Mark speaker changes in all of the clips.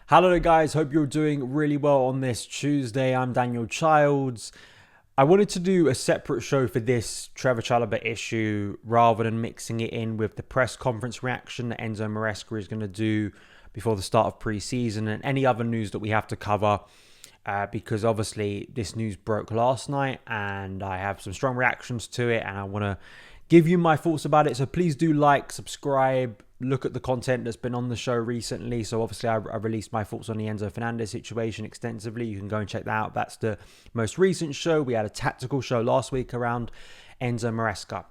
Speaker 1: Hello there guys, hope you're doing really well on this Tuesday. I'm Daniel Childs. I wanted to do a separate show for this Trevoh Chalobah issue rather than mixing it in with the press conference reaction that Enzo Maresca is going to do before the start of pre-season and any other news that we have to cover because obviously this news broke last night and I have some strong reactions to it and I want to give you my thoughts about it. So please do like, subscribe, look at the content that's been on the show recently. So obviously I released my thoughts on the Enzo Fernandez situation extensively. You can go and check that out. That's the most recent show. We had a tactical show last week around Enzo Maresca.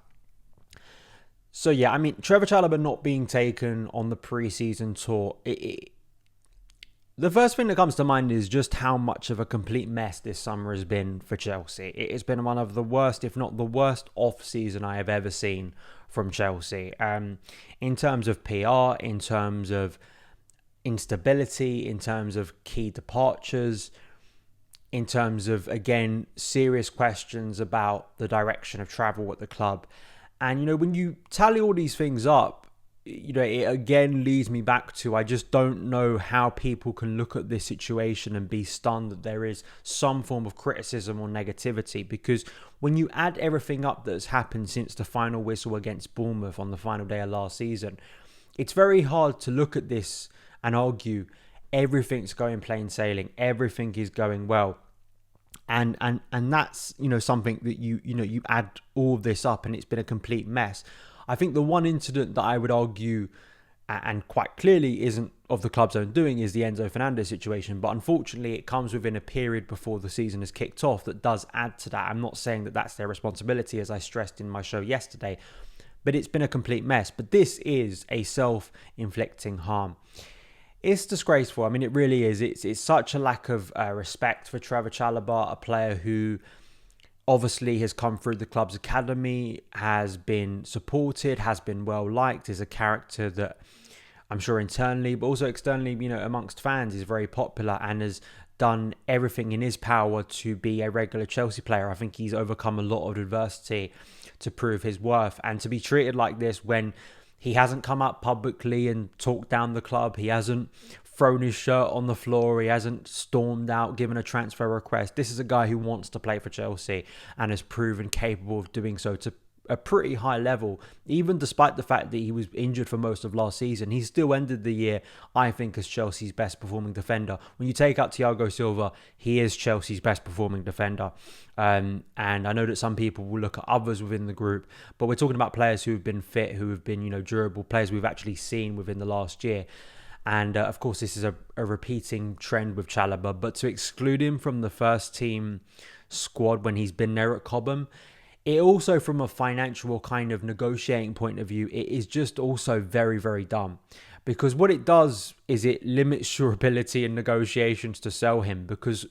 Speaker 1: So yeah, I mean, Trevoh Chalobah not being taken on the pre-season tour, the first thing that comes to mind is just how much of a complete mess this summer has been for Chelsea. It has been one of the worst, if not the worst, off-season I have ever seen from Chelsea. In terms of PR, in terms of instability, in terms of key departures, in terms of, again, serious questions about the direction of travel at the club. And, you know, when you tally all these things up, you know, it again leads me back to I just don't know how people can look at this situation and be stunned that there is some form of criticism or negativity, because when you add everything up that has happened since the final whistle against Bournemouth on the final day of last season, it's very hard to look at this and argue everything's going plain sailing, everything is going well. And that's, you know, something that you add all of this up and it's been a complete mess. I think the one incident that I would argue, and quite clearly isn't of the club's own doing, is the Enzo Fernandez situation. But unfortunately, it comes within a period before the season has kicked off that does add to that. I'm not saying that that's their responsibility, as I stressed in my show yesterday, but it's been a complete mess. But this is a self-inflicting harm. It's disgraceful. I mean, it really is. It's such a lack of respect for Trevoh Chalobah, a player who obviously has come through the club's academy, has been supported, has been well liked, is a character that I'm sure internally, but also externally, you know, amongst fans is very popular and has done everything in his power to be a regular Chelsea player. I think he's overcome a lot of adversity to prove his worth, and to be treated like this when he hasn't come out publicly and talked down the club, he hasn't thrown his shirt on the floor, he hasn't stormed out, given a transfer request. This is a guy who wants to play for Chelsea and has proven capable of doing so to a pretty high level. Even despite the fact that he was injured for most of last season, he still ended the year, I think, as Chelsea's best performing defender. When you take out Thiago Silva, he is Chelsea's best performing defender. And I know that some people will look at others within the group, but we're talking about players who have been fit, who have been, you know, durable, players we've actually seen within the last year. And of course, this is a repeating trend with Chalobah, but to exclude him from the first team squad when he's been there at Cobham, it also, from a financial kind of negotiating point of view, it is just also very, very dumb. Because what it does is it limits your ability in negotiations to sell him, because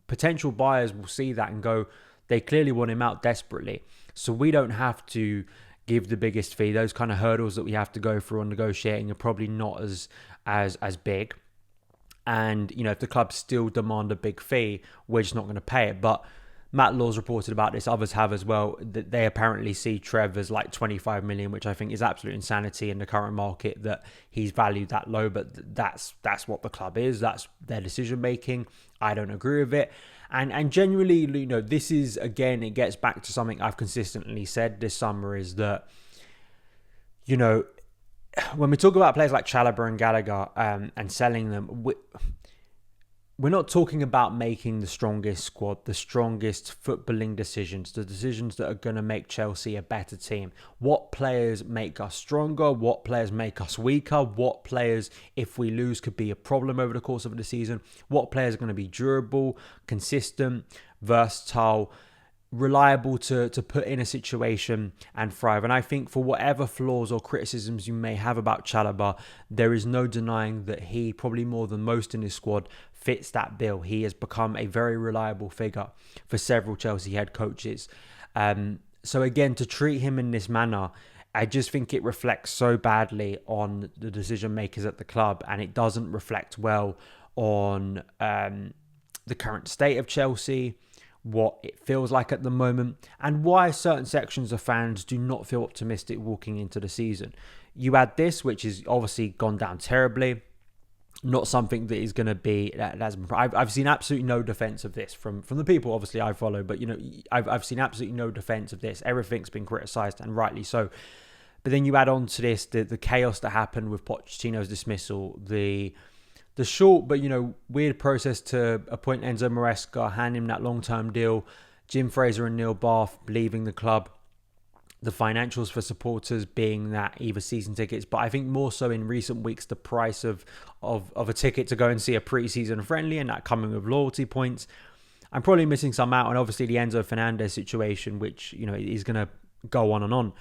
Speaker 1: potential buyers will see that and go, they clearly want him out desperately. So we don't have to give the biggest fee. Those kind of hurdles that we have to go through on negotiating are probably not as big. And, you know, if the clubs still demand a big fee, we're just not going to pay it. But Matt Law's reported about this, others have as well, that they apparently see Trev as like 25 million, which I think is absolute insanity in the current market, that he's valued that low. But that's what the club is. That's their decision making. I don't agree with it. And genuinely, you know, this is, again, it gets back to something I've consistently said this summer, is that, you know, when we talk about players like Chalobah and Gallagher and selling them, we're not talking about making the strongest squad, the strongest footballing decisions, the decisions that are going to make Chelsea a better team. What players make us stronger? What players make us weaker? What players, if we lose, could be a problem over the course of the season? What players are going to be durable, consistent, versatile, reliable to put in a situation and thrive? And I think for whatever flaws or criticisms you may have about Chalobah, there is no denying that he, probably more than most in his squad, fits that bill. He has become a very reliable figure for several Chelsea head coaches. So again, to treat him in this manner, I just think it reflects so badly on the decision makers at the club, and it doesn't reflect well on the current state of Chelsea, what it feels like at the moment, and why certain sections of fans do not feel optimistic walking into the season. You add this, which is obviously gone down terribly. not something that is going to be I've seen absolutely no defense of this from the people obviously I follow, but I've seen absolutely no defense of this. Everything's been criticized, and rightly so. But then you add on to this the chaos that happened with Pochettino's dismissal, the short but weird process to appoint Enzo Maresca, hand him that long-term deal, Jim Fraser and Neil Bath leaving the club, the financials for supporters being that either season tickets, but I think more so in recent weeks the price of a ticket to go and see a pre-season friendly, and that coming with loyalty points. I'm probably missing some out, and obviously the Enzo Fernandez situation, which is going to go on and on.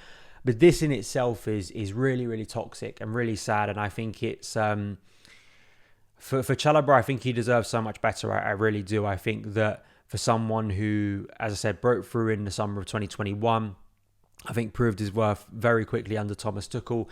Speaker 1: But this in itself is really, really toxic and really sad, and I think it's for Chalobah, I think he deserves so much better. I really do. I think that for someone who, as I said, broke through in the summer of 2021, I think proved his worth very quickly under Thomas Tuchel.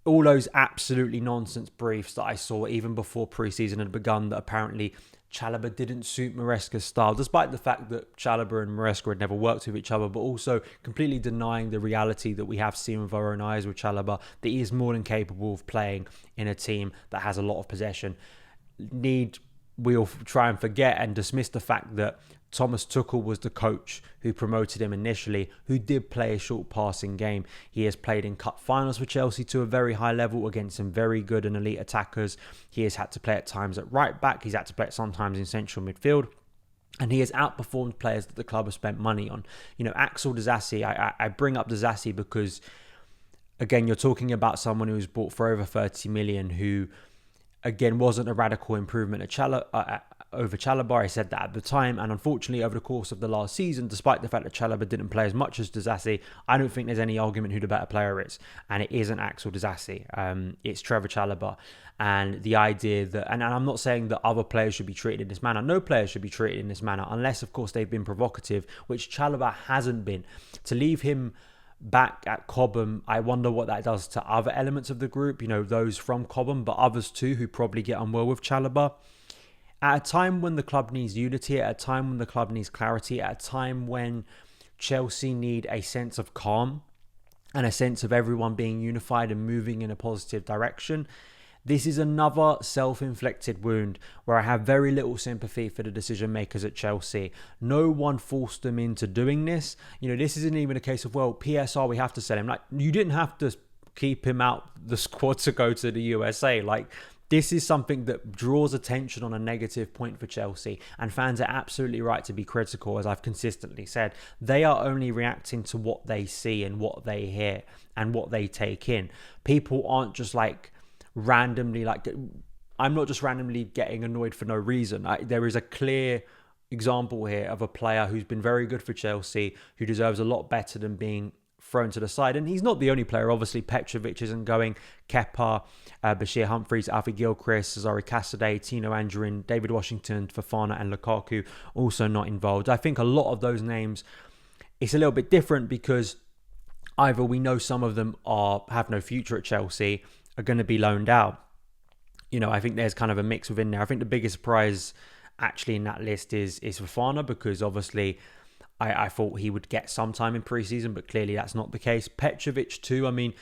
Speaker 1: All those absolutely nonsense briefs that I saw even before pre-season had begun, that apparently Chalobah didn't suit Maresca's style, despite the fact that Chalobah and Maresca had never worked with each other, but also completely denying the reality that we have seen with our own eyes with Chalobah, that he is more than capable of playing in a team that has a lot of possession. We'll try and forget and dismiss the fact that Thomas Tuchel was the coach who promoted him initially, who did play a short passing game. He has played in cup finals for Chelsea to a very high level against some very good and elite attackers. He has had to play at times at right back. He's had to play at sometimes in central midfield. And he has outperformed players that the club has spent money on. Axel Disasi, I bring up Disasi because, again, you're talking about someone who was bought for over 30 million, who, again, wasn't a radical improvement over Chalobah. I said that at the time, and unfortunately over the course of the last season, despite the fact that Chalobah didn't play as much as Disasi, I don't think there's any argument who the better player is, and it isn't Axel Disasi. It's Trevoh Chalobah. And the idea that, and I'm not saying that other players should be treated in this manner. No player should be treated in this manner, unless of course they've been provocative, which Chalobah hasn't been. To leave him back at Cobham, I wonder what that does to other elements of the group, those from Cobham, but others too who probably get on well with Chalobah. At a time when the club needs unity, at a time when the club needs clarity, at a time when Chelsea need a sense of calm and a sense of everyone being unified and moving in a positive direction, this is another self-inflicted wound where I have very little sympathy for the decision makers at Chelsea. No one forced them into doing this. This isn't even a case of, well, PSR, we have to sell him. Like, you didn't have to keep him out the squad to go to the USA. Like, this is something that draws attention on a negative point for Chelsea, and fans are absolutely right to be critical, as I've consistently said. They are only reacting to what they see and what they hear and what they take in. People aren't just randomly, I'm not just randomly getting annoyed for no reason. There is a clear example here of a player who's been very good for Chelsea, who deserves a lot better than being thrown to the side. And he's not the only player. Obviously, Petrovic isn't going. Kepa, Bashir Humphries, Alfie Gilchrist, Cesare Casadei, Tino Anjorin, David Washington, Fofana and Lukaku also not involved. I think a lot of those names, it's a little bit different because either we know some of them have no future at Chelsea, are going to be loaned out. I think there's kind of a mix within there. I think the biggest surprise actually in that list is Fofana, because obviously I thought he would get some time in pre-season, but clearly that's not the case. Petrovic too. I mean,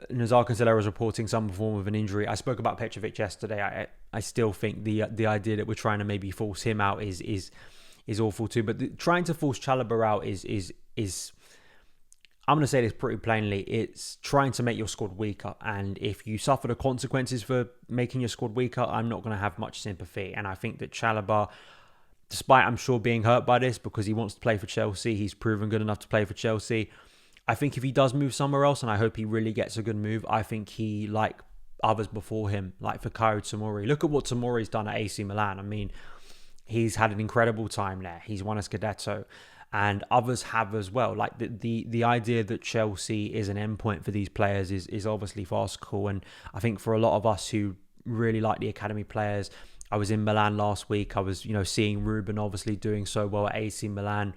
Speaker 1: Nazar Cancelo was reporting some form of an injury. I spoke about Petrovic yesterday. I still think the idea that we're trying to maybe force him out is awful too. But trying to force Chalobah out is I'm going to say this pretty plainly. It's trying to make your squad weaker. And if you suffer the consequences for making your squad weaker, I'm not going to have much sympathy. And I think that Chalobah, despite I'm sure being hurt by this because he wants to play for Chelsea, he's proven good enough to play for Chelsea. I think if he does move somewhere else, and I hope he really gets a good move, I think he, like others before him, like Fikayo Tomori. Look at what Tomori's done at AC Milan. I mean, he's had an incredible time there. He's won a Scudetto. And others have as well. Like the idea that Chelsea is an endpoint for these players is obviously farcical. And I think for a lot of us who really like the academy players, I was in Milan last week. I was, seeing Ruben obviously doing so well at AC Milan.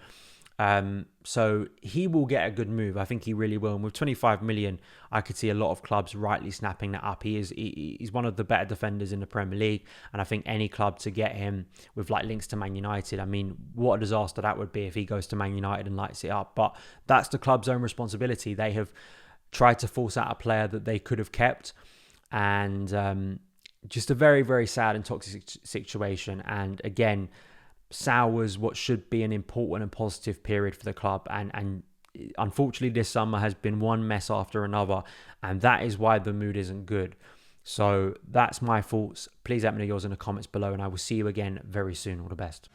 Speaker 1: So he will get a good move. I think he really will. And with 25 million, I could see a lot of clubs rightly snapping that up. He's one of the better defenders in the Premier League. And I think any club to get him with links to Man United, I mean, what a disaster that would be if he goes to Man United and lights it up. But that's the club's own responsibility. They have tried to force out a player that they could have kept. And Just a very, very sad and toxic situation. And again, sours what should be an important and positive period for the club. And unfortunately, this summer has been one mess after another. And that is why the mood isn't good. So that's my thoughts. Please let me know yours in the comments below. And I will see you again very soon. All the best.